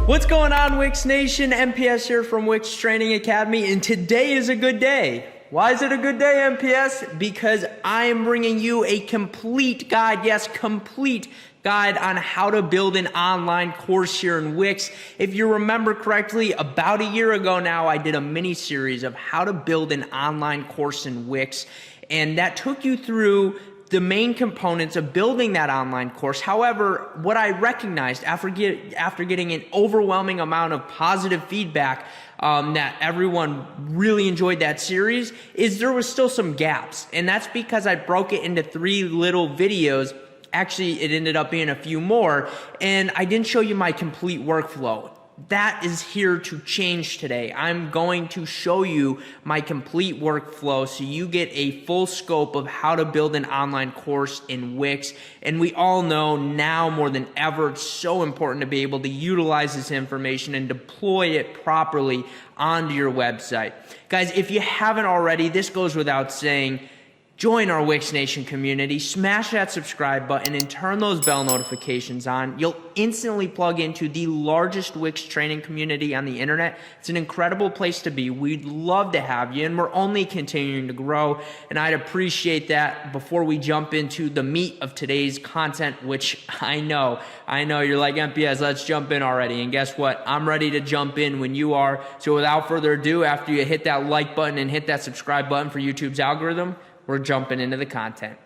What's going on, Wix Nation? MPS here from Wix Training Academy, and today is a good day. Why is it a good day, MPS? Because I am bringing you a complete guide, yes, complete guide on how to build an online course here in Wix. If you remember correctly, about a year ago now, I did a mini series of how to build an online course in Wix, and that took you through the main components of building that online course. However, what I recognized after getting an overwhelming amount of positive feedback that everyone really enjoyed that series is there was still some gaps. And that's because I broke it into 3 little videos. Actually, it ended up being a few more, and I didn't show you my complete workflow. That is here to change today. I'm going to show you my complete workflow so you get a full scope of how to build an online course in Wix. And we all know now more than ever, it's so important to be able to utilize this information and deploy it properly onto your website. Guys, if you haven't already, this goes without saying, join our Wix Nation community, smash that subscribe button, and turn those bell notifications on. You'll instantly plug into the largest Wix training community on the internet. It's an incredible place to be. We'd love to have you, and we're only continuing to grow, and I'd appreciate that. Before we jump into the meat of today's content, which I know you're like, MPS, let's jump in already. And guess what? I'm ready to jump in when you are. So without further ado, after you hit that like button and hit that subscribe button for YouTube's algorithm, we're jumping into the content.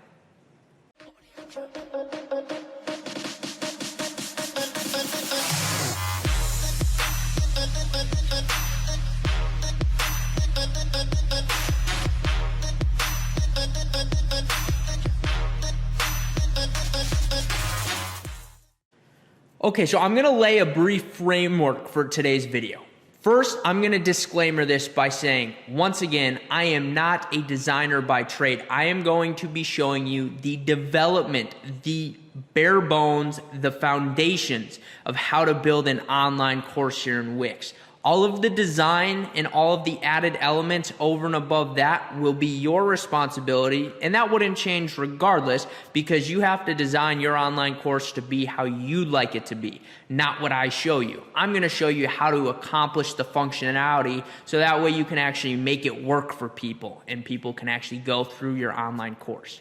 Okay, so I'm gonna lay a brief framework for today's video. First, I'm going to disclaimer this by saying, once again, I am not a designer by trade. I am going to be showing you the development, the bare bones, the foundations of how to build an online course here in Wix. All of the design and all of the added elements over and above that will be your responsibility, and that wouldn't change regardless because you have to design your online course to be how you'd like it to be, not what I show you. I'm going to show you how to accomplish the functionality so that way you can actually make it work for people and people can actually go through your online course.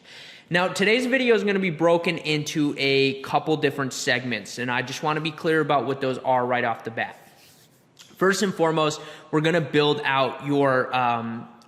Now, today's video is going to be broken into a couple different segments, and I just want to be clear about what those are right off the bat. First and foremost, we're going to build out your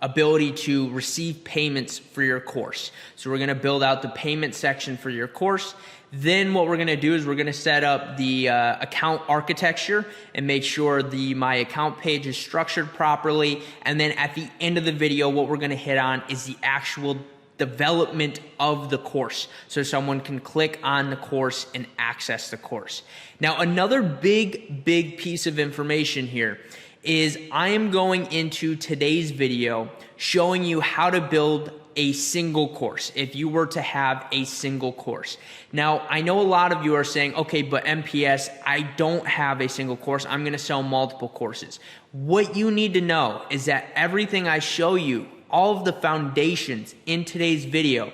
ability to receive payments for your course. So we're going to build out the payment section for your course. Then what we're going to do is we're going to set up the account architecture and make sure the My Account page is structured properly. And then at the end of the video, what we're going to hit on is the actual development of the course so someone can click on the course and access the course. Now, another big piece of information here is I am going into today's video showing you how to build a single course if you were to have a single course. Now, I know a lot of you are saying, okay, but MPS, I don't have a single course. I'm going to sell multiple courses. What you need to know is that everything I show you, all of the foundations in today's video,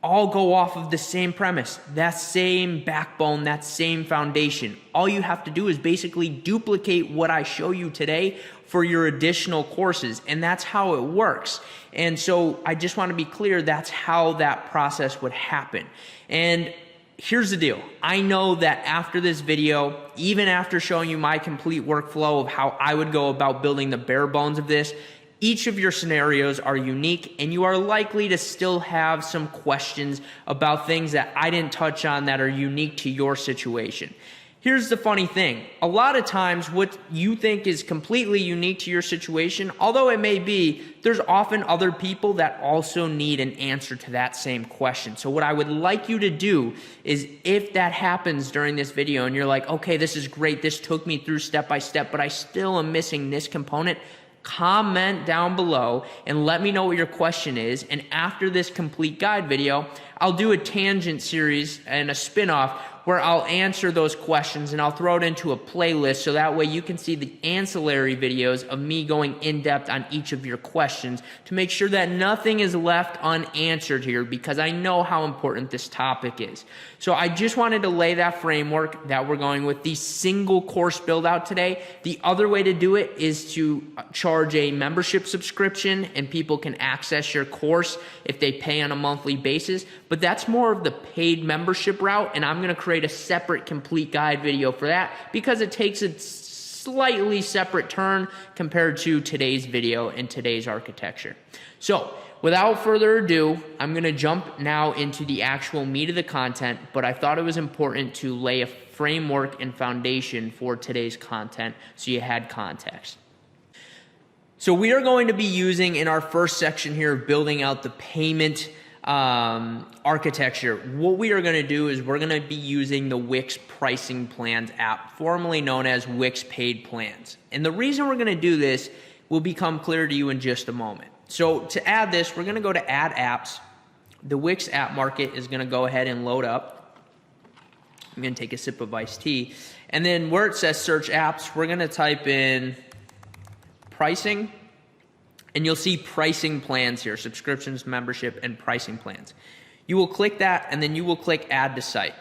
all go off of the same premise, that same backbone, that same foundation. All you have to do is basically duplicate what I show you today for your additional courses, and that's how it works. And so I just want to be clear, that's how that process would happen. And here's the deal. I know that after this video, even after showing you my complete workflow of how I would go about building the bare bones of this, each of your scenarios are unique, and you are likely to still have some questions about things that I didn't touch on that are unique to your situation. Here's the funny thing. A lot of times what you think is completely unique to your situation, although it may be, there's often other people that also need an answer to that same question. So what I would like you to do is, if that happens during this video and you're like, okay, this is great, this took me through step by step, but I still am missing this component, comment down below and let me know what your question is. And after this complete guide video, I'll do a tangent series and a spin-off where I'll answer those questions and I'll throw it into a playlist so that way you can see the ancillary videos of me going in depth on each of your questions to make sure that nothing is left unanswered here, because I know how important this topic is. So I just wanted to lay that framework that we're going with the single course build out today. The other way to do it is to charge a membership subscription and people can access your course if they pay on a monthly basis, but that's more of the paid membership route, and I'm going to create a separate complete guide video for that because it takes a slightly separate turn compared to today's video and today's architecture. So without further ado, I'm going to jump now into the actual meat of the content, but I thought it was important to lay a framework and foundation for today's content so you had context. So we are going to be using in our first section here of building out the payment architecture. What we are going to do is we're going to be using the Wix Pricing Plans app, formerly known as Wix Paid Plans. And the reason we're going to do this will become clear to you in just a moment. So to add this, we're going to go to Add Apps. The Wix App Market is going to go ahead and load up. I'm going to take a sip of iced tea. And then where it says Search Apps, we're going to type in Pricing. And you'll see pricing plans here, subscriptions, membership, and pricing plans. You will click that, and then you will click Add to Site.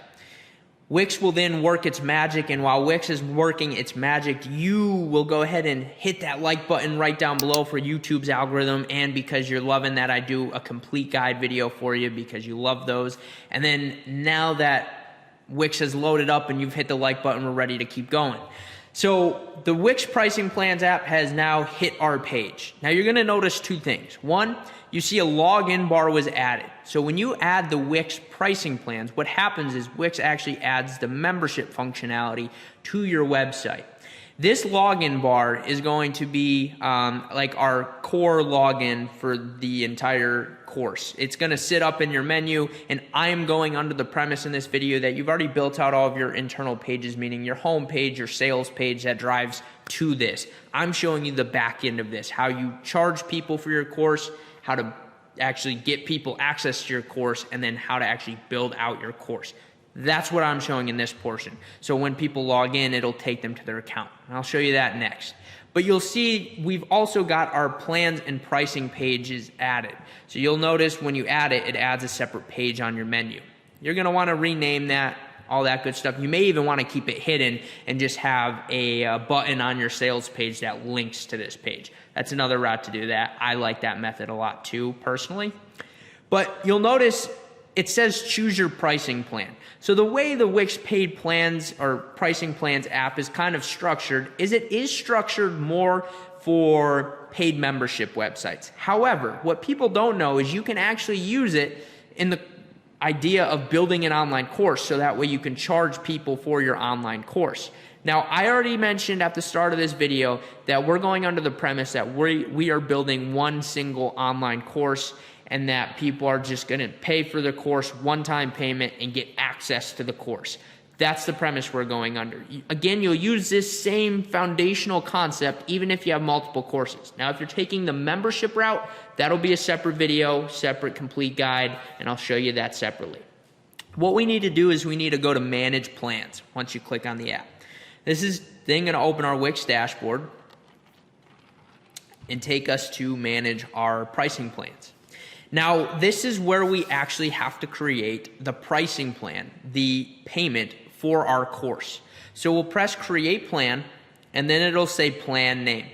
Wix will then work its magic, and while Wix is working its magic, you will go ahead and hit that like button right down below for YouTube's algorithm, and because you're loving that I do a complete guide video for you because you love those. And then now that Wix has loaded up and you've hit the like button, we're ready to keep going. So the Wix Pricing Plans app has now hit our page. Now you're going to notice two things. One, you see a login bar was added. So when you add the Wix Pricing Plans, what happens is Wix actually adds the membership functionality to your website. This login bar is going to be like our core login for the entire course. It's going to sit up in your menu, and I am going under the premise in this video that you've already built out all of your internal pages, meaning your home page, your sales page that drives to this. I'm showing you the back end of this, how you charge people for your course, how to actually get people access to your course, and then how to actually build out your course. That's what I'm showing in this portion. So when people log in, it'll take them to their account. And I'll show you that next. But you'll see we've also got our plans and pricing pages added. So you'll notice when you add it, it adds a separate page on your menu. You're going to want to rename that, all that good stuff. You may even want to keep it hidden and just have a button on your sales page that links to this page. That's another route to do that. I like that method a lot too, personally. But you'll notice it says choose your pricing plan. So the way the Wix Paid Plans or Pricing Plans app is kind of structured is it is structured more for paid membership websites. However, what people don't know is you can actually use it in the idea of building an online course so that way you can charge people for your online course. Now, I already mentioned at the start of this video that we're going under the premise that we are building one single online course and that people are just going to pay for the course, one-time payment, and get access to the course. That's the premise we're going under. Again, you'll use this same foundational concept even if you have multiple courses. Now, if you're taking the membership route, that'll be a separate video, separate complete guide, and I'll show you that separately. What we need to do is we need to go to Manage Plans once you click on the app. This is then going to open our Wix dashboard and take us to manage our pricing plans. Now, this is where we actually have to create the pricing plan, the payment for our course. So we'll press Create Plan, and then it'll say Plan Name.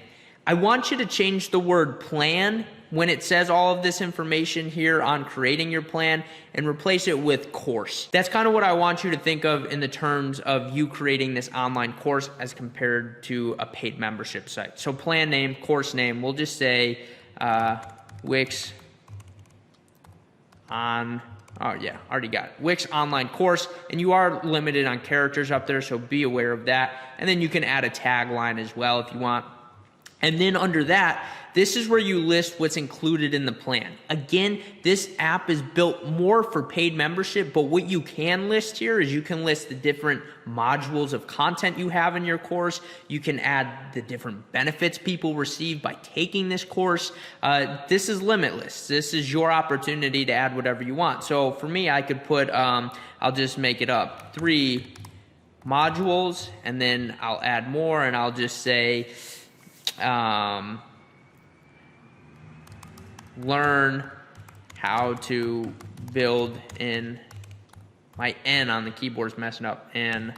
I want you to change the word plan when it says all of this information here on creating your plan and replace it with course. That's kind of what I want you to think of in the terms of you creating this online course as compared to a paid membership site. So plan name, course name, we'll just say Wix already got it. Wix online course, and you are limited on characters up there, so be aware of that. And then you can add a tagline as well if you want. And then under that, this is where you list what's included in the plan. Again, this app is built more for paid membership, but what you can list here is you can list the different modules of content you have in your course. You can add the different benefits people receive by taking this course. This is limitless. This is your opportunity to add whatever you want. So for me, I could put, I'll just make it up, 3 modules, and then I'll add more, and I'll just say, learn how to build in, my N on the keyboard's messing up, an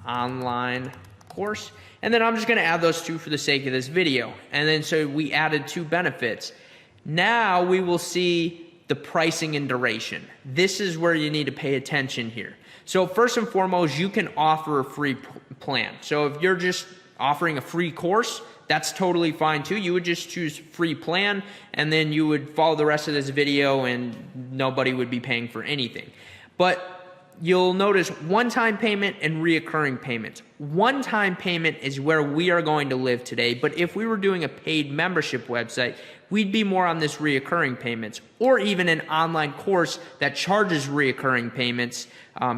online course. And then I'm just going to add those 2 for the sake of this video. And then so we added 2 benefits. Now we will see the pricing and duration. This is where you need to pay attention here. So first and foremost, you can offer a free plan. So if you're just offering a free course, that's totally fine too. You would just choose free plan, and then you would follow the rest of this video and nobody would be paying for anything. But you'll notice one-time payment and reoccurring payments. One-time payment is where we are going to live today, but if we were doing a paid membership website, we'd be more on this reoccurring payments, or even an online course that charges reoccurring payments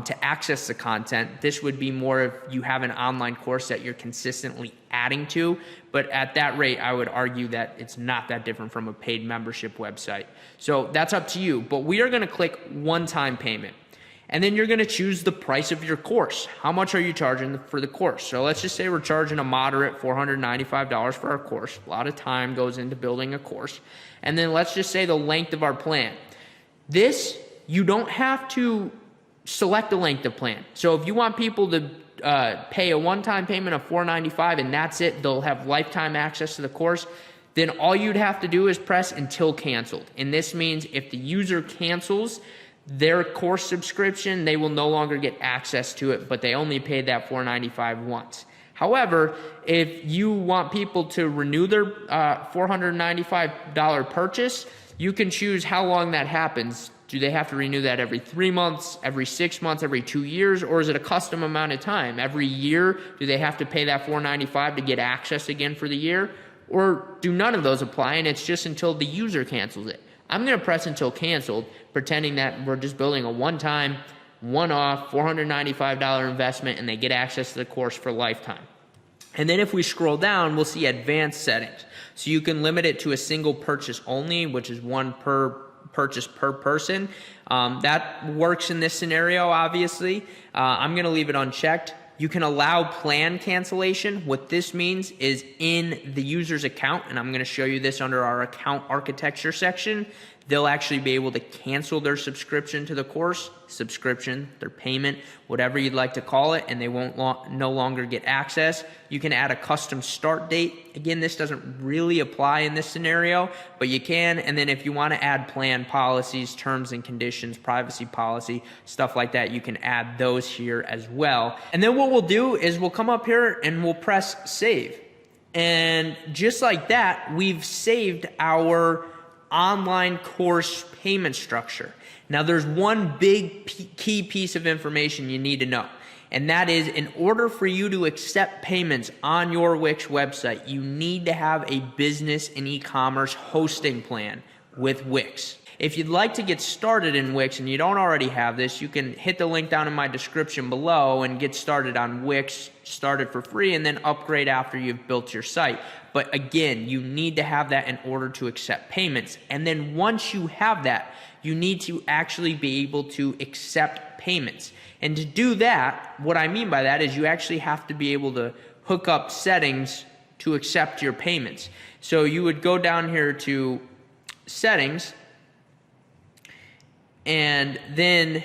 to access the content. This would be more if you have an online course that you're consistently adding to, but at that rate, I would argue that it's not that different from a paid membership website. So that's up to you, but we are gonna click one-time payment. And then you're going to choose the price of your course. How much are you charging for the course? So let's just say we're charging a moderate $495 for our course. A lot of time goes into building a course. And then let's just say the length of our plan. This, you don't have to select the length of plan. So if you want people to pay a one-time payment of $495 and that's it, they'll have lifetime access to the course, then all you'd have to do is press until canceled. And this means if the user cancels their course subscription, they will no longer get access to it, but they only paid that $495 once. However, if you want people to renew their $495 purchase, you can choose how long that happens. Do they have to renew that every 3 months, every 6 months, every 2 years, or is it a custom amount of time? Every year, do they have to pay that $495 to get access again for the year? Or do none of those apply and it's just until the user cancels it? I'm going to press until canceled, pretending that we're just building a one-time, one-off $495 investment and they get access to the course for lifetime. And then if we scroll down, we'll see advanced settings. So you can limit it to a single purchase only, which is one per purchase per person. That works in this scenario, obviously. I'm going to leave it unchecked. You can allow plan cancellation. What this means is in the user's account, and I'm going to show you this under our account architecture section, they'll actually be able to cancel their subscription to the course, their payment, whatever you'd like to call it, and they won't no longer get access. You can add a custom start date. Again, this doesn't really apply in this scenario, but you can. And then if you want to add plan policies, terms and conditions, privacy policy, stuff like that, you can add those here as well. And then what we'll do is we'll come up here and we'll press save. And just like that, we've saved our online course payment structure. Now there's one big key piece of information you need to know, and that is in order for you to accept payments on your Wix website, you need to have a business and e-commerce hosting plan with Wix. If you'd like to get started in Wix and you don't already have this, you can hit the link down in my description below and get started on Wix, start it for free, and then upgrade after you've built your site. But again, you need to have that in order to accept payments. And then once you have that, you need to actually be able to accept payments. And to do that, what I mean by that is you actually have to be able to hook up settings to accept your payments. So you would go down here to settings, and then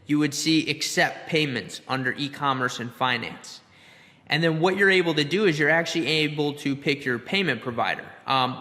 you would see accept payments under e-commerce and finance. And then what you're able to do is you're actually able to pick your payment provider.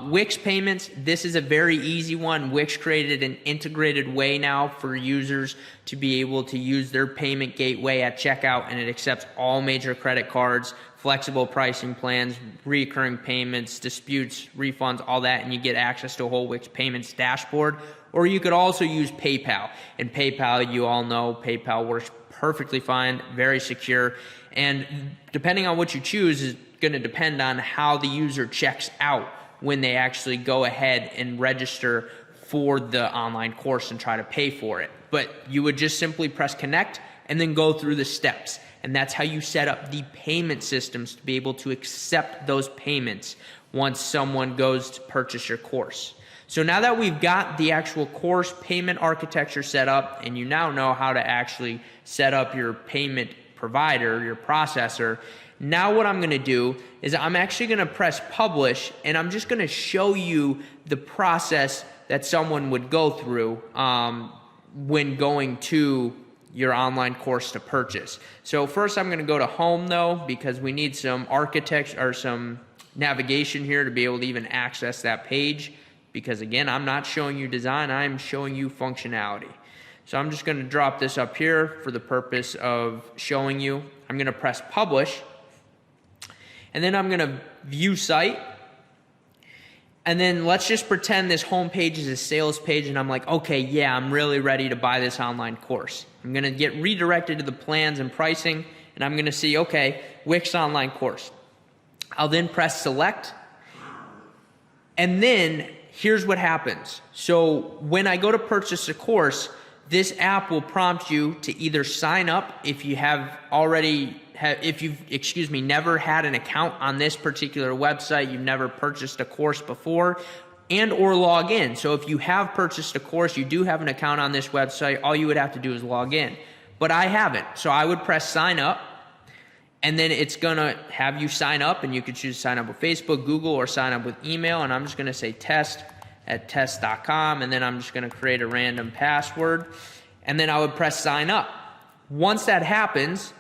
Wix payments, this is a very easy one. Wix created an integrated way now for users to be able to use their payment gateway at checkout, and it accepts all major credit cards, flexible pricing plans, recurring payments, disputes, refunds, all that, and you get access to a whole Wix payments dashboard. Or you could also use PayPal. And PayPal, you all know, PayPal works perfectly fine, very secure. And depending on what you choose, going to depend on how the user checks out when they actually go ahead and register for the online course and try to pay for it. But you would just simply press connect and then go through the steps. And that's how you set up the payment systems to be able to accept those payments once someone goes to purchase your course. So now that we've got the actual course payment architecture set up, and you now know how to actually set up your payment provider, your processor, now what I'm going to do is I'm actually going to press publish, and I'm just going to show you the process that someone would go through when going to your online course to purchase. So first I'm going to go to home though, because we need some architecture or some navigation here to be able to even access that page, because again, I'm not showing you design, I'm showing you functionality. So I'm just going to drop this up here for the purpose of showing you. I'm going to press publish, and then I'm going to view site. And then let's just pretend this home page is a sales page, and I'm like, okay, yeah, I'm really ready to buy this online course. I'm going to get redirected to the plans and pricing, and I'm going to see, okay, Wix online course. I'll then press select, and then here's what happens. So when I go to purchase a course, this app will prompt you to either sign up if you have already if you've, never had an account on this particular website, you've never purchased a course before, and or log in. So if you have purchased a course, you do have an account on this website, all you would have to do is log in. But I haven't, so I would press sign up, and then it's gonna have you sign up, and you could choose to sign up with Facebook, Google, or sign up with email, and I'm just gonna say test@test.com, and then I'm just gonna create a random password, and then I would press sign up. Once that happens,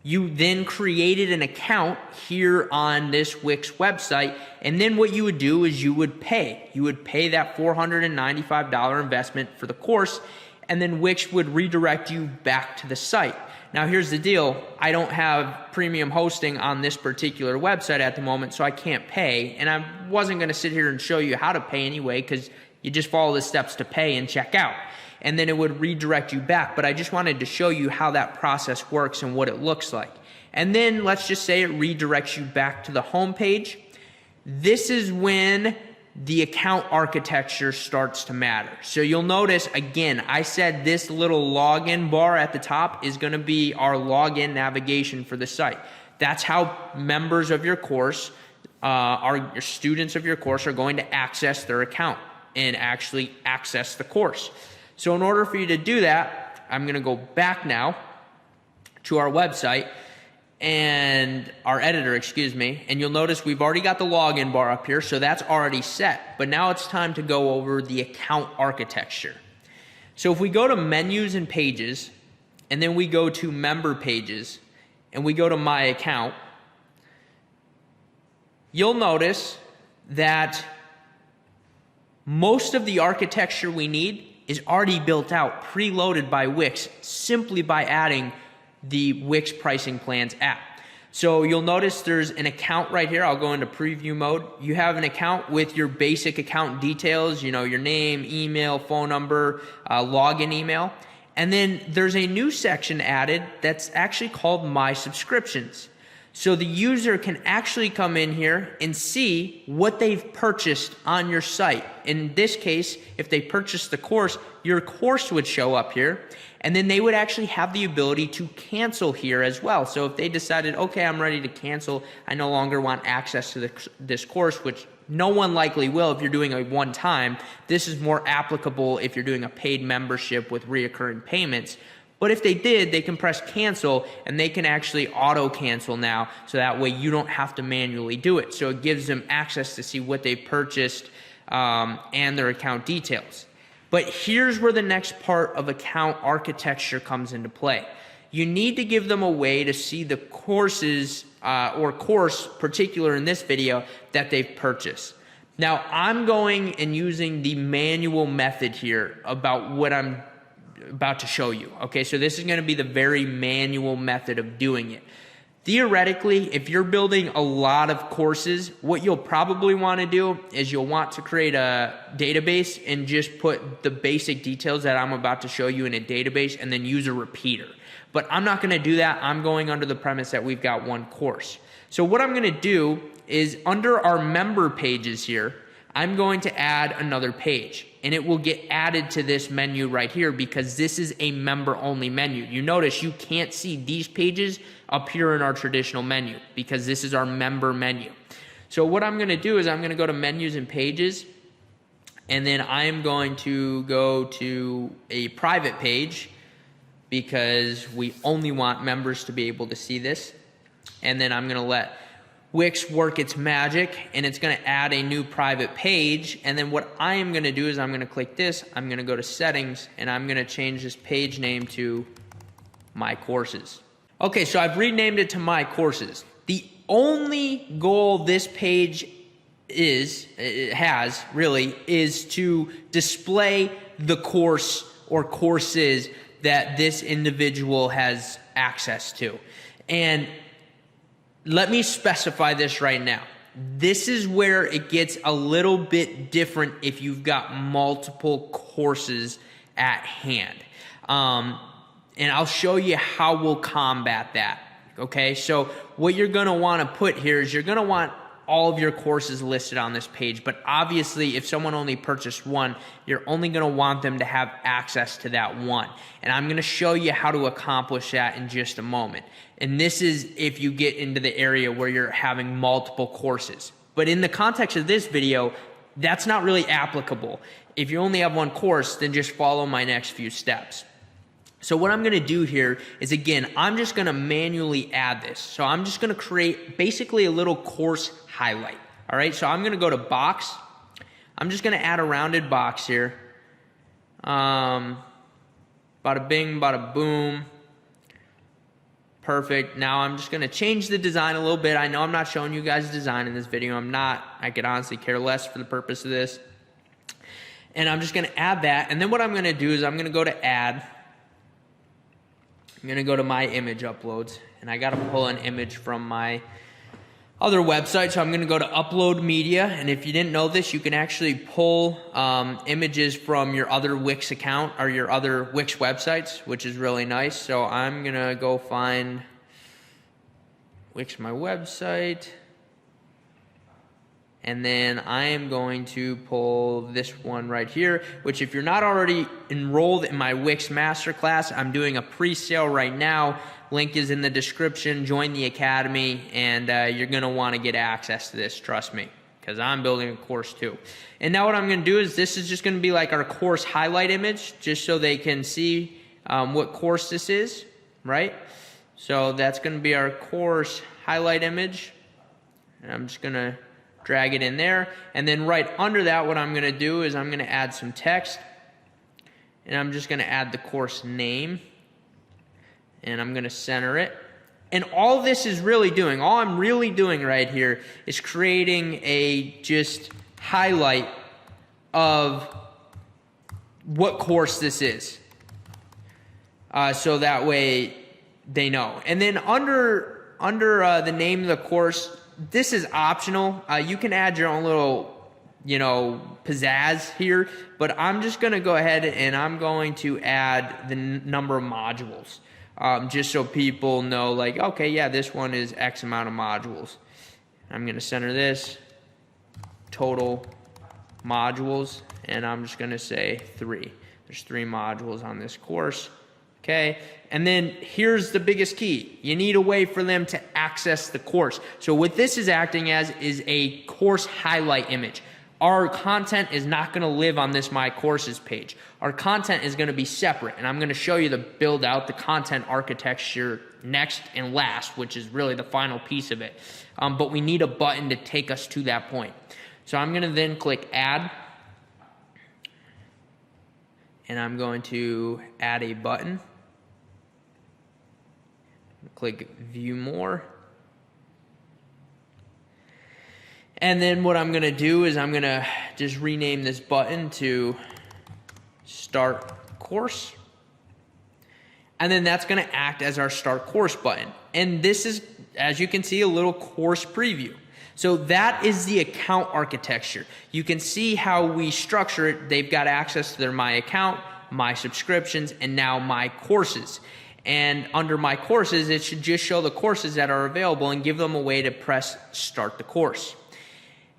you then created an account here on this Wix website, and then what you would do is you would pay. You would pay that $495 investment for the course, and then Wix would redirect you back to the site. Now here's the deal, I don't have premium hosting on this particular website at the moment, so I can't pay, and I wasn't gonna sit here and show you how to pay anyway, because you just follow the steps to pay and check out. And then it would redirect you back. But I just wanted to show you how that process works and what it looks like. And then let's just say it redirects you back to the home page. This is when the account architecture starts to matter. So you'll notice, again, I said this little login bar at the top is going to be our login navigation for the site. That's how members of your course, your students of your course, are going to access their account and actually access the course. So in order for you to do that, I'm going to go back now to our website and our editor, and you'll notice we've already got the login bar up here, so that's already set. But now it's time to go over the account architecture. So if we go to menus and pages, and then we go to member pages, and we go to my account, you'll notice that most of the architecture we need is already built out, preloaded by Wix, simply by adding the Wix Pricing Plans app. So you'll notice there's an account right here. I'll go into preview mode. You have an account with your basic account details, your name, email, phone number, login email. And then there's a new section added that's actually called My Subscriptions. So the user can actually come in here and see what they've purchased on your site. In this case, if they purchased the course, your course would show up here, and then they would actually have the ability to cancel here as well. So if they decided, okay, I'm ready to cancel, I no longer want access to this course, which no one likely will if you're doing a one-time. This is more applicable if you're doing a paid membership with reoccurring payments. But if they did, they can press cancel, and they can actually auto cancel now, so that way you don't have to manually do it. So it gives them access to see what they purchased and their account details. But here's where the next part of account architecture comes into play. You need to give them a way to see the courses or course particular in this video that they've purchased. Now I'm going and using the manual method here about what I'm about to show you. Okay, so this is going to be the very manual method of doing it. Theoretically, if you're building a lot of courses, what you'll probably want to do is you'll want to create a database and just put the basic details that I'm about to show you in a database and then use a repeater. But I'm not going to do that. I'm going under the premise that we've got one course. So what I'm going to do is under our member pages here, I'm going to add another page, and it will get added to this menu right here because this is a member-only menu. You notice you can't see these pages up here in our traditional menu because this is our member menu. So what I'm going to do is I'm going to go to menus and pages, and then I am going to go to a private page because we only want members to be able to see this. And then I'm going to let Wix work its magic, and it's going to add a new private page. And then what I am going to do is I'm going to click this, I'm going to go to settings, and I'm going to change this page name to My Courses. Okay, so I've renamed it to My Courses. The only goal this page has is to display the course or courses that this individual has access to. And let me specify this right now. This is where it gets a little bit different if you've got multiple courses at hand. And I'll show you how we'll combat that. Okay, so what you're going to want to put here is you're going to want all of your courses listed on this page, but obviously if someone only purchased one, you're only going to want them to have access to that one. And I'm going to show you how to accomplish that in just a moment. And this is if you get into the area where you're having multiple courses. But in the context of this video, that's not really applicable. If you only have one course, then just follow my next few steps. So what I'm going to do here is, again, I'm just going to manually add this. So I'm just going to create basically a little course highlight. All right, so I'm going to go to box. I'm just going to add a rounded box here. Bada bing, bada boom. Perfect. Now I'm just going to change the design a little bit. I know I'm not showing you guys design in this video. I'm not. I could honestly care less for the purpose of this. And I'm just going to add that. And then what I'm going to do is I'm going to go to add. I'm going to go to my image uploads, and I got to pull an image from my other website. So I'm going to go to upload media, and if you didn't know this, you can actually pull images from your other Wix account or your other Wix websites, which is really nice. So I'm going to go find Wix my website, and then I am going to pull this one right here, which if you're not already enrolled in my Wix Masterclass, I'm doing a pre-sale right now. Link is in the description. Join the Academy, and you're going to want to get access to this, trust me, because I'm building a course too. And now what I'm going to do is this is just going to be like our course highlight image, just so they can see what course this is, right? So that's going to be our course highlight image, and I'm just going to drag it in there, and then right under that what I'm going to do is I'm going to add some text, and I'm just going to add the course name, and I'm going to center it. And all this is really doing, all I'm really doing right here is creating a just highlight of what course this is, so that way they know. And then under the name of the course, this is optional. You can add your own little, pizzazz here, but I'm just going to go ahead and I'm going to add the number of modules, just so people know, like, okay, yeah, this one is X amount of modules. I'm going to center this, total modules, and I'm just going to say 3. There's 3 modules on this course. Okay, and then here's the biggest key. You need a way for them to access the course. So what this is acting as is a course highlight image. Our content is not going to live on this My Courses page. Our content is going to be separate, and I'm going to show you the build out the content architecture next and last, which is really the final piece of it. But we need a button to take us to that point. So I'm going to then click Add, and I'm going to add a button. Click View More. And then what I'm going to do is I'm going to just rename this button to Start Course. And then that's going to act as our Start Course button. And this is as you can see, a little course preview. So that is the account architecture. You can see how we structure it. They've got access to their My Account, My Subscriptions, and now My Courses. And under My Courses, it should just show the courses that are available and give them a way to press Start the Course.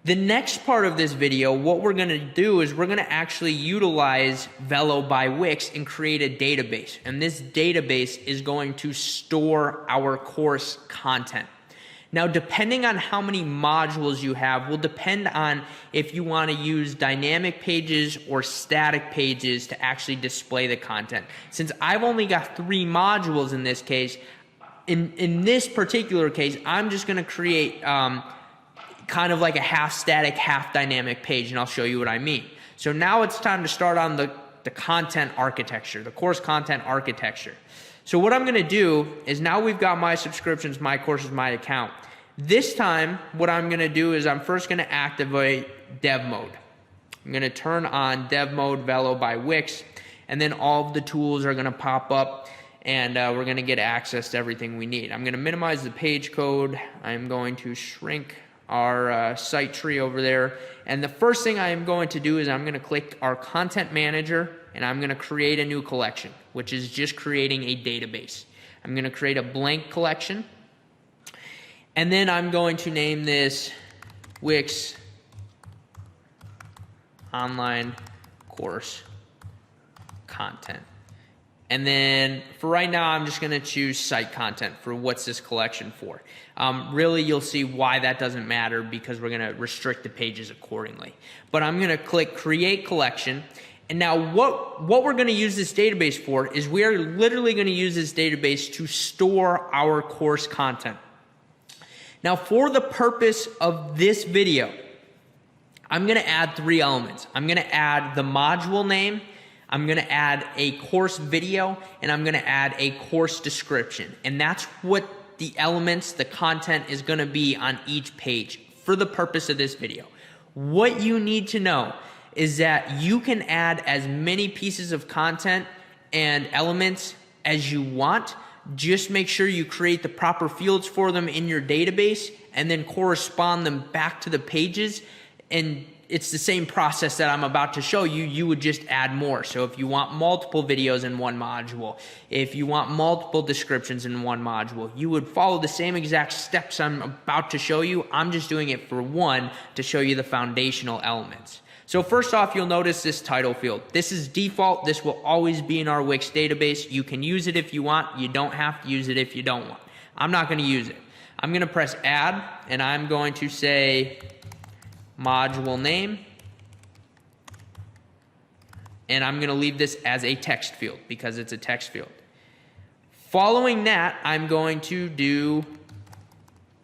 The next part of this video, what we're going to do is we're going to actually utilize Velo by Wix and create a database. And this database is going to store our course content. Now, depending on how many modules you have will depend on if you want to use dynamic pages or static pages to actually display the content. Since I've only got 3 modules in this case, in this particular case, I'm just going to create kind of like a half static, half dynamic page, and I'll show you what I mean. So now it's time to start on the content architecture, the course content architecture. So what I'm going to do is now we've got My Subscriptions, My Courses, My Account. This time, what I'm going to do is I'm first going to activate Dev Mode. I'm going to turn on Dev Mode Velo by Wix, and then all of the tools are going to pop up, and we're going to get access to everything we need. I'm going to minimize the page code. I'm going to shrink our site tree over there. And the first thing I am going to do is I'm going to click our Content Manager, and I'm going to create a new collection, which is just creating a database. I'm going to create a blank collection, and then I'm going to name this Wix Online Course Content. And then for right now, I'm just going to choose site content for what's this collection for. Really, you'll see why that doesn't matter because we're going to restrict the pages accordingly. But I'm going to click Create Collection. And now what we're going to use this database for is we are literally going to use this database to store our course content. Now, for the purpose of this video, I'm going to add 3 elements. I'm going to add the module name, I'm going to add a course video, and I'm going to add a course description. And that's what the elements, the content is going to be on each page for the purpose of this video. What you need to know is that you can add as many pieces of content and elements as you want. Just make sure you create the proper fields for them in your database and then correspond them back to the pages. And it's the same process that I'm about to show you. You would just add more. So if you want multiple videos in one module, if you want multiple descriptions in one module, you would follow the same exact steps I'm about to show you. I'm just doing it for one to show you the foundational elements. So first off, you'll notice this title field. This is default. This will always be in our Wix database. You can use it if you want. You don't have to use it if you don't want. I'm not going to use it. I'm going to press add, and I'm going to say module name, and I'm going to leave this as a text field because it's a text field. Following that, I'm going to do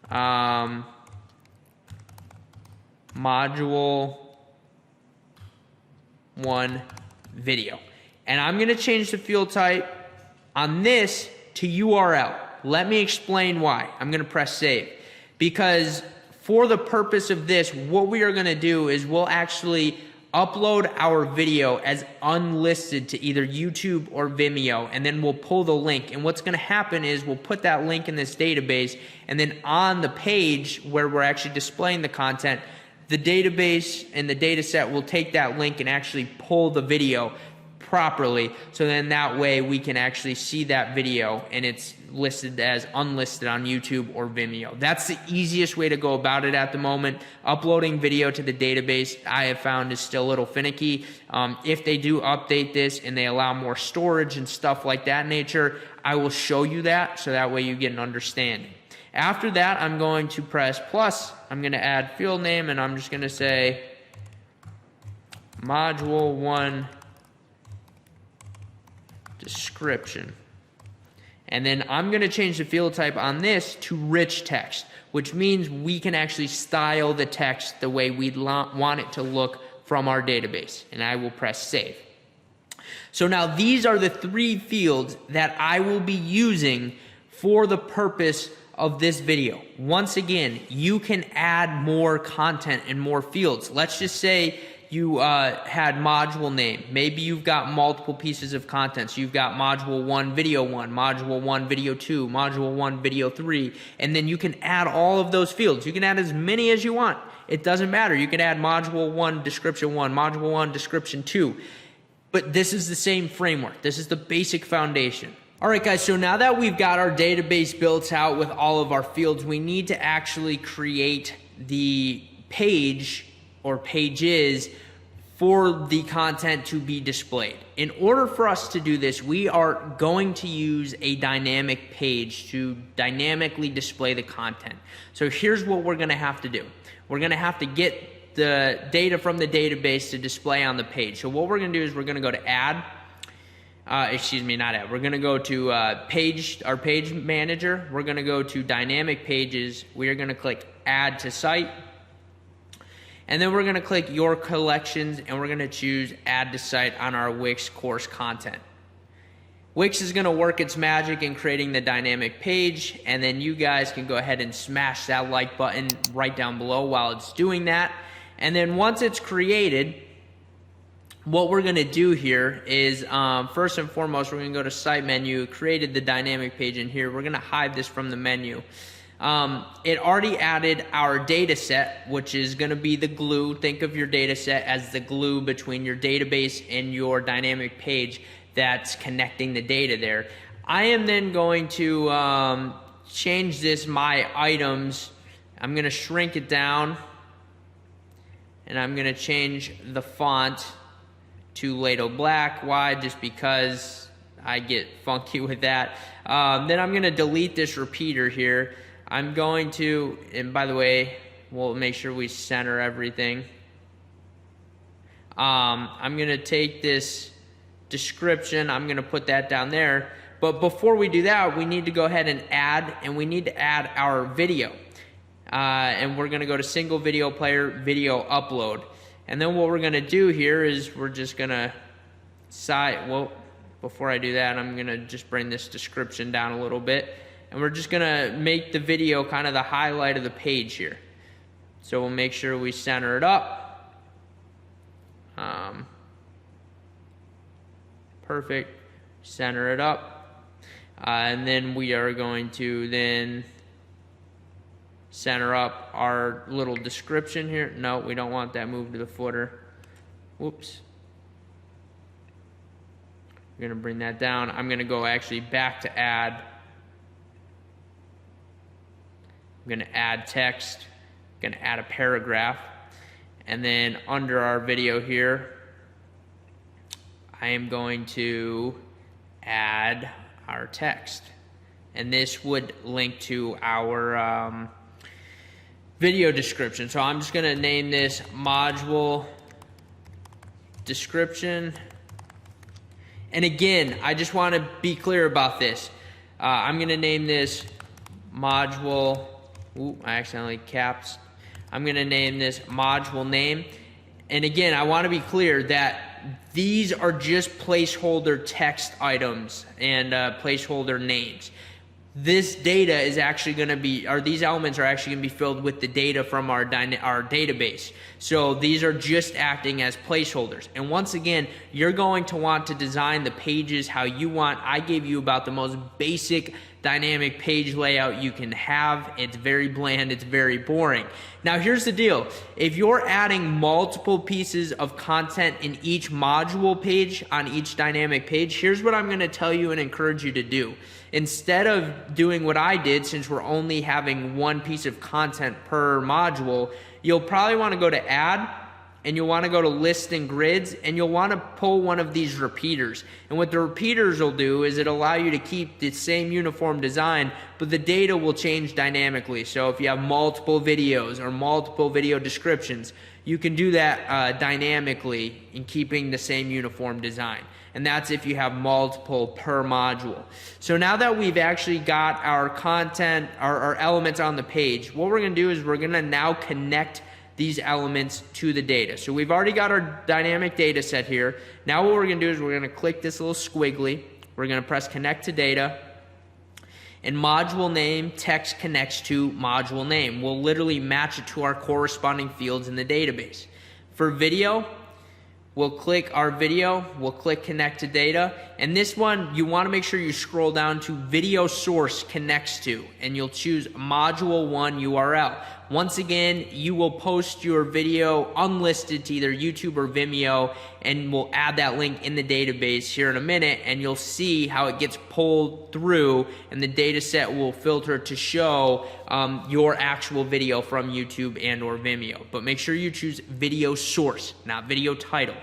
module 1 video, and I'm going to change the field type on this to URL. Let me explain why. I'm going to press save because for the purpose of this, what we are going to do is we'll actually upload our video as unlisted to either YouTube or Vimeo, and then we'll pull the link. And what's going to happen is we'll put that link in this database, and then on the page where we're actually displaying the content, the database and the data set will take that link and actually pull the video properly. So then that way we can actually see that video and it's listed as unlisted on YouTube or Vimeo. That's the easiest way to go about it at the moment. Uploading video to the database I have found is still a little finicky. If they do update this and they allow more storage and stuff like that nature, I will show you that so that way you get an understanding. After that, I'm going to press plus. I'm going to add field name, and I'm just going to say module 1 description. And then I'm going to change the field type on this to rich text, which means we can actually style the text the way we'd want it to look from our database. And I will press save. So now these are the 3 fields that I will be using for the purpose of this video. Once again, you can add more content and more fields. Let's just say you had module name. Maybe you've got multiple pieces of content. So you've got module 1, video 1, module 1, video 2, module 1, video 3, and then you can add all of those fields. You can add as many as you want. It doesn't matter. You can add module 1, description 1, module 1, description 2. But this is the same framework. This is the basic foundation. All right, guys, so now that we've got our database built out with all of our fields, we need to actually create the page or pages for the content to be displayed. In order for us to do this, we are going to use a dynamic page to dynamically display the content. So here's what we're gonna have to do. We're gonna have to get the data from the database to display on the page. So what we're gonna do is we're gonna go to add, we're gonna go to page, our page manager. We're gonna go to dynamic pages. We are gonna click add to site. And then we're gonna click your collections and we're gonna choose add to site on our Wix course content. Wix is gonna work its magic in creating the dynamic page, and then you guys can go ahead and smash that like button right down below while it's doing that. And then once it's created, what we're gonna do here is, first and foremost, we're gonna go to site menu, created the dynamic page in here. We're gonna hide this from the menu. It already added our data set, which is going to be the glue. Think of your data set as the glue between your database and your dynamic page that's connecting the data there. I am then going to change this my items. I'm going to shrink it down, and I'm going to change the font to Lato Black. Why? Just because I get funky with that. Then I'm going to delete this repeater here. I'm going to, and by the way, we'll make sure we center everything. I'm going to take this description, I'm going to put that down there. But before we do that, we need to go ahead and add our video. And we're going to go to single video player, video upload. And then what we're going to do here is we're just going to before I do that, I'm going to just bring this description down a little bit. And we're just gonna make the video kind of the highlight of the page here. So we'll make sure we center it up. Perfect, center it up. And then we are going to then center up our little description here. No, we don't want that moved to the footer. Whoops. We're gonna bring that down. I'm gonna go actually back to add. I'm going to add text, I'm going to add a paragraph, and then under our video here, I am going to add our text. And this would link to our video description. So I'm just going to name this module description. And again, I just want to be clear about this. I'm going to name this module. Ooh, I accidentally capped. I'm going to name this module name. And again, I want to be clear that these are just placeholder text items and placeholder names. This data is actually going to be, or these elements are actually going to be filled with the data from our database. So these are just acting as placeholders. And once again, you're going to want to design the pages how you want. I gave you about the most basic dynamic page layout you can have. It's very bland, it's very boring. Now here's the deal. If you're adding multiple pieces of content in each module page on each dynamic page, here's what I'm going to tell you and encourage you to do. Instead of doing what I did, since we're only having one piece of content per module, you'll probably want to go to add, and you'll want to go to list and grids, and you'll want to pull one of these repeaters. And what the repeaters will do is it'll allow you to keep the same uniform design, but the data will change dynamically. So if you have multiple videos or multiple video descriptions, you can do that dynamically in keeping the same uniform design. And that's if you have multiple per module. So now that we've actually got our content, our elements on the page, what we're going to do is we're going to now connect these elements to the data. So we've already got our dynamic data set here. Now what we're going to do is we're going to click this little squiggly. We're going to press connect to data. And module name, text connects to module name. We'll literally match it to our corresponding fields in the database. For video, We'll click our video, we'll click connect to data, and this one you want to make sure you scroll down to video source connects to, and you'll choose module 1 URL. Once again, you will post your video unlisted to either YouTube or Vimeo, and we'll add that link in the database here in a minute, and you'll see how it gets pulled through, and the data set will filter to show your actual video from YouTube and or Vimeo. But make sure you choose video source, not video title.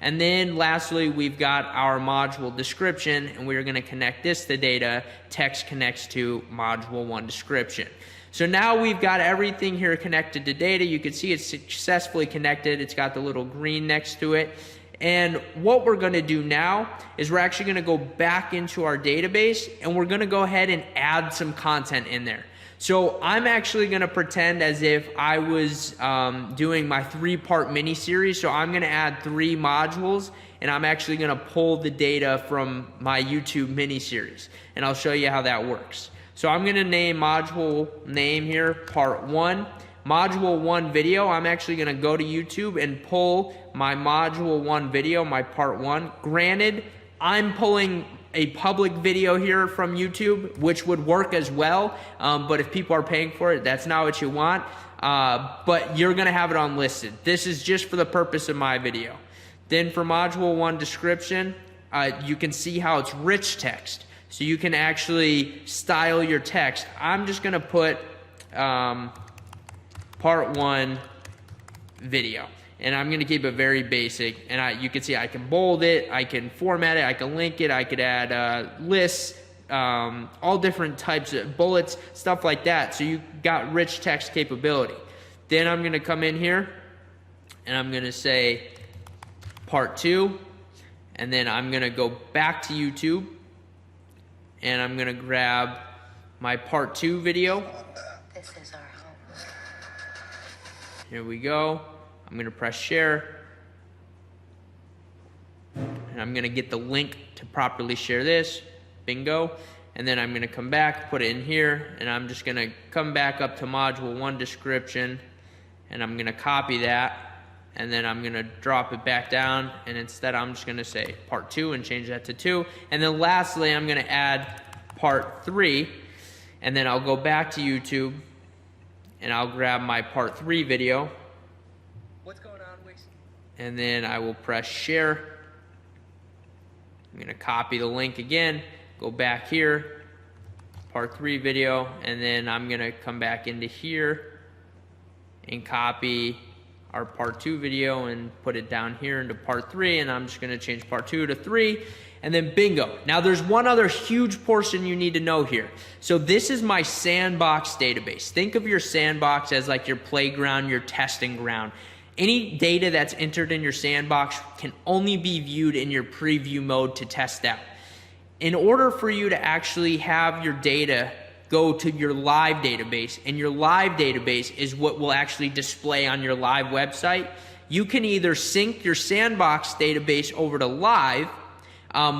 And then lastly, we've got our module description, and we're going to connect this to data. Text connects to module 1 description. So now we've got everything here connected to data. You can see it's successfully connected. It's got the little green next to it. And what we're going to do now is we're actually going to go back into our database, and we're going to go ahead and add some content in there. So I'm actually going to pretend as if I was doing my 3-part mini series. So I'm going to add 3 modules, and I'm actually going to pull the data from my YouTube mini series, and I'll show you how that works. So I'm going to name module name here part 1. Module 1 video, I'm actually going to go to YouTube and pull my module 1 video, my part 1. Granted, I'm pulling a public video here from YouTube, which would work as well, but if people are paying for it, that's not what you want. But you're going to have it unlisted. This is just for the purpose of my video. Then for module 1 description, you can see how it's rich text. So you can actually style your text. I'm just going to put part 1 video. And I'm going to keep it very basic. And you can see I can bold it, I can format it, I can link it, I could add lists, all different types of bullets, stuff like that. So you got rich text capability. Then I'm going to come in here and I'm going to say part 2. And then I'm going to go back to YouTube. And I'm going to grab my part 2 video. This is our home. Here we go. I'm going to press share. And I'm going to get the link to properly share this. Bingo. And then I'm going to come back, put it in here, and I'm just going to come back up to module 1 description, and I'm going to copy that. And then I'm going to drop it back down, and instead I'm just going to say part 2 and change that to 2. And then lastly, I'm going to add part 3, and then I'll go back to YouTube, and I'll grab my part 3 video. What's going on, Wix? And then I will press share. I'm going to copy the link again, go back here, part 3 video, and then I'm going to come back into here and copy our part 2 video and put it down here into part 3, and I'm just going to change part 2 to 3, and then bingo. Now there's one other huge portion you need to know here. So this is my sandbox database. Think of your sandbox as like your playground, your testing ground. Any data that's entered in your sandbox can only be viewed in your preview mode to test out. In order for you to actually have your data go to your live database, and your live database is what will actually display on your live website, you can either sync your sandbox database over to live,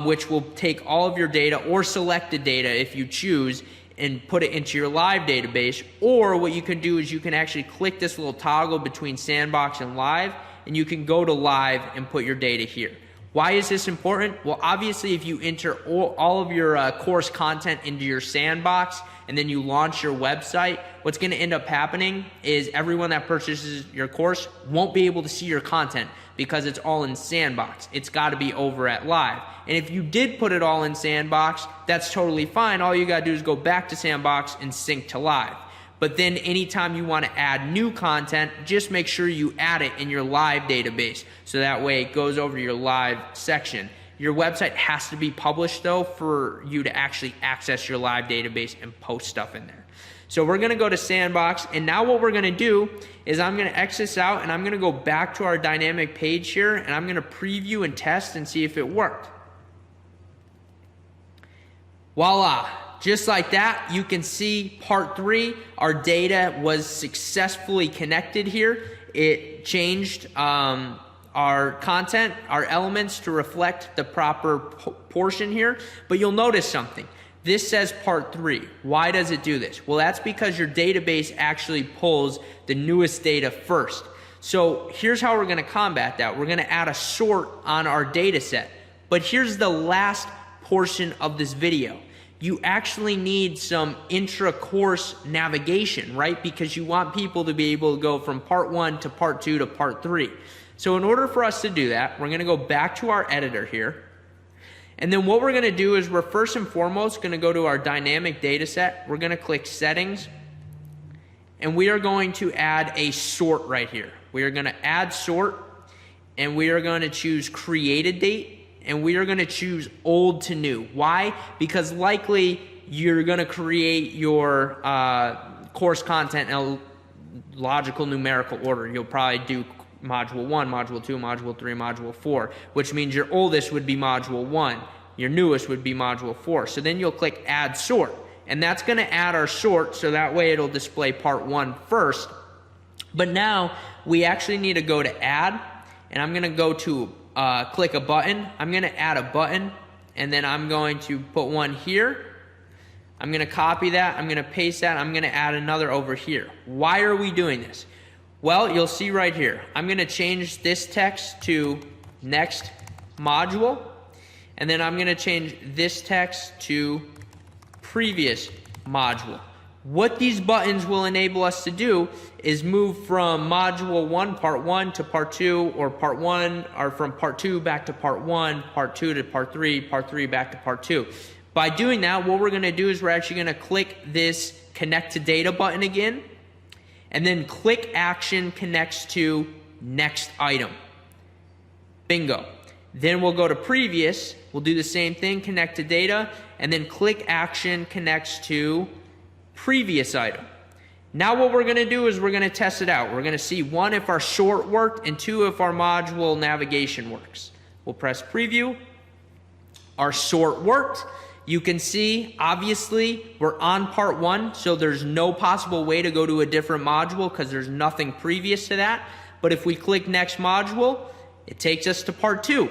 which will take all of your data or selected data if you choose and put it into your live database, or what you can do is you can actually click this little toggle between sandbox and live, and you can go to live and put your data here. Why is this important? Well, obviously, if you enter all of your course content into your sandbox and then you launch your website, what's going to end up happening is everyone that purchases your course won't be able to see your content because it's all in sandbox. It's got to be over at live. And if you did put it all in sandbox, that's totally fine. All you got to do is go back to sandbox and sync to live. But then anytime you want to add new content, just make sure you add it in your live database. So that way it goes over to your live section. Your website has to be published though for you to actually access your live database and post stuff in there. So we're going to go to sandbox, and now what we're going to do is I'm going to X this out, and I'm going to go back to our dynamic page here, and I'm going to preview and test and see if it worked. Voila. Just like that, you can see part 3, our data was successfully connected here. It changed our content, our elements to reflect the proper portion here. But you'll notice something. This says part 3. Why does it do this? Well, that's because your database actually pulls the newest data first. So here's how we're going to combat that. We're going to add a sort on our data set. But here's the last portion of this video. You actually need some intra-course navigation, right? Because you want people to be able to go from part 1 to part 2 to part 3. So in order for us to do that, we're going to go back to our editor here. And then what we're going to do is we're first and foremost going to go to our dynamic data set. We're going to click settings. And we are going to add a sort right here. We are going to add sort. And we are going to choose created date. And we are going to choose old to new. Why? Because likely you're going to create your course content in a logical numerical order. You'll probably do module 1, module 2, module 3, module 4, which means your oldest would be module 1. Your newest would be module 4. So then you'll click add sort. And that's going to add our sort, so that way it'll display part 1 first. But now we actually need to go to add, and I'm going to go to click a button. I'm going to add a button, and then I'm going to put one here. I'm going to copy that. I'm going to paste that. I'm going to add another over here. Why are we doing this? Well, you'll see right here. I'm going to change this text to next module, and then I'm going to change this text to previous module. What these buttons will enable us to do is move from module 1, part 1 to part 2, or part 1, or from part 2 back to part 1, part 2 to part 3 back to part 2. By doing that, what we're going to do is we're actually going to click this connect to data button again, and then click action connects to next item. Bingo. Then we'll go to previous. We'll do the same thing, connect to data, and then click action connects to previous item. Now what we're going to do is we're going to test it out. We're going to see, 1, if our sort worked, and 2, if our module navigation works. We'll press preview. Our sort worked. You can see, obviously, we're on part 1, so there's no possible way to go to a different module because there's nothing previous to that. But if we click next module, it takes us to part 2.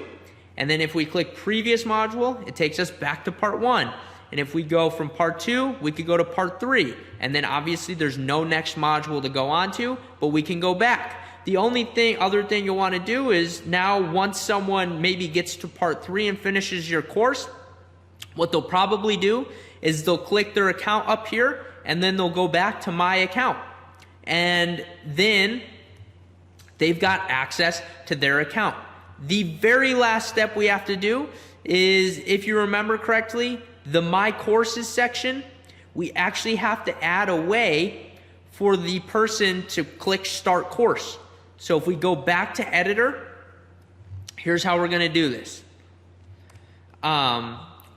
And then if we click previous module, it takes us back to part 1. And if we go from part 2, we could go to part 3. And then obviously there's no next module to go on to, but we can go back. The only other thing you'll want to do is now, once someone maybe gets to part 3 and finishes your course, what they'll probably do is they'll click their account up here, and then they'll go back to my account. And then they've got access to their account. The very last step we have to do is, if you remember correctly, the My Courses section, we actually have to add a way for the person to click Start Course. So if we go back to Editor, here's how we're going to do this.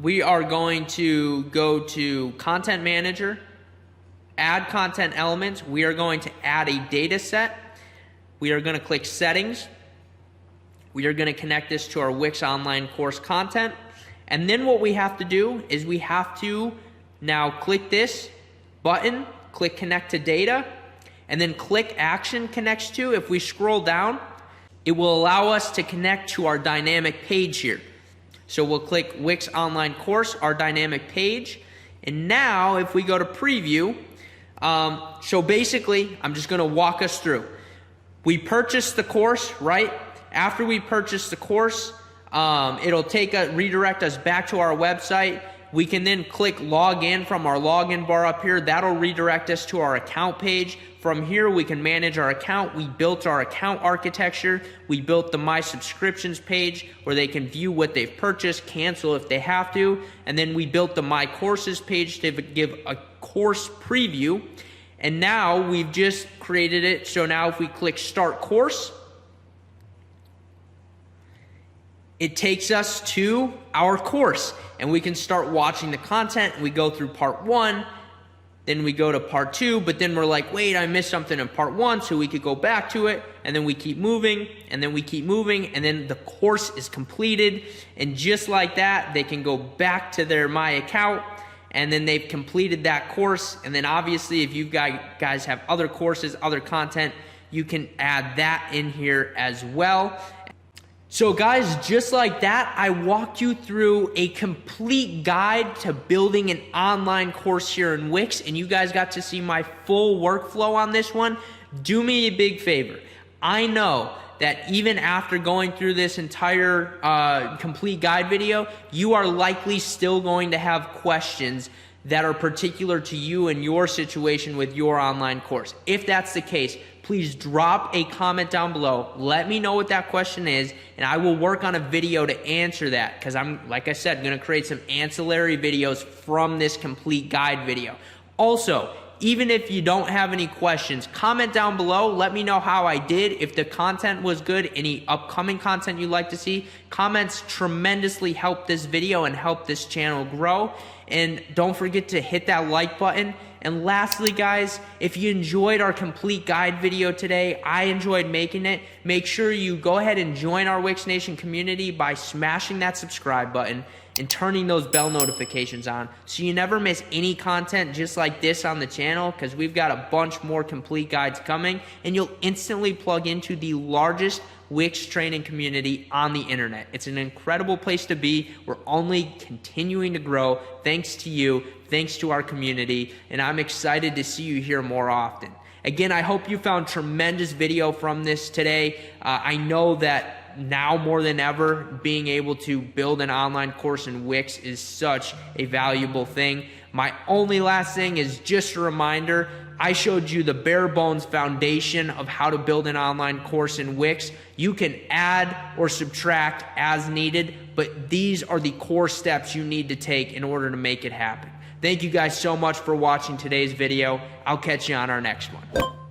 We are going to go to Content Manager, Add Content Elements. We are going to add a data set. We are going to click Settings. We are going to connect this to our Wix Online course content. And then what we have to do is we have to now click this button, click connect to data, and then click action connects to. If we scroll down, it will allow us to connect to our dynamic page here. So we'll click Wix Online Course, our dynamic page. And now if we go to preview, so basically I'm just going to walk us through. We purchased the course, right? After we purchase the course, it'll redirect us back to our website. We can then click log in from our login bar up here. That'll redirect us to our account page. From here, we can manage our account. We built our account architecture. We built the My Subscriptions page where they can view what they've purchased, cancel if they have to. And then we built the My Courses page to give a course preview. And now we've just created it. So now if we click Start Course, it takes us to our course, and we can start watching the content. We go through part 1, then we go to part 2, but then we're like, wait, I missed something in part 1, so we could go back to it, and then we keep moving, and then we keep moving, and then the course is completed. And just like that, they can go back to their My account, and then they've completed that course. And then obviously, if you guys have other courses, other content, you can add that in here as well. So guys, just like that, I walked you through a complete guide to building an online course here in Wix, and you guys got to see my full workflow on this one. Do me a big favor. I know that even after going through this entire complete guide video, you are likely still going to have questions that are particular to you and your situation with your online course. If that's the case, please drop a comment down below. Let me know what that question is, and I will work on a video to answer that, because I'm, like I said, going to create some ancillary videos from this complete guide video. Also, even if you don't have any questions, comment down below. Let me know how I did. If the content was good, any upcoming content you'd like to see, comments tremendously help this video and help this channel grow. And don't forget to hit that like button. And lastly, guys, if you enjoyed our complete guide video today, I enjoyed making it, make sure you go ahead and join our Wix Nation community by smashing that subscribe button and turning those bell notifications on so you never miss any content just like this on the channel, because we've got a bunch more complete guides coming, and you'll instantly plug into the largest Wix training community on the internet. It's an incredible place to be. We're only continuing to grow thanks to you, thanks to our community, and I'm excited to see you here more often. Again, I hope you found tremendous video from this today. I know that now more than ever, being able to build an online course in Wix is such a valuable thing. My only last thing is just a reminder, I showed you the bare bones foundation of how to build an online course in Wix. You can add or subtract as needed, but these are the core steps you need to take in order to make it happen. Thank you guys so much for watching today's video. I'll catch you on our next one.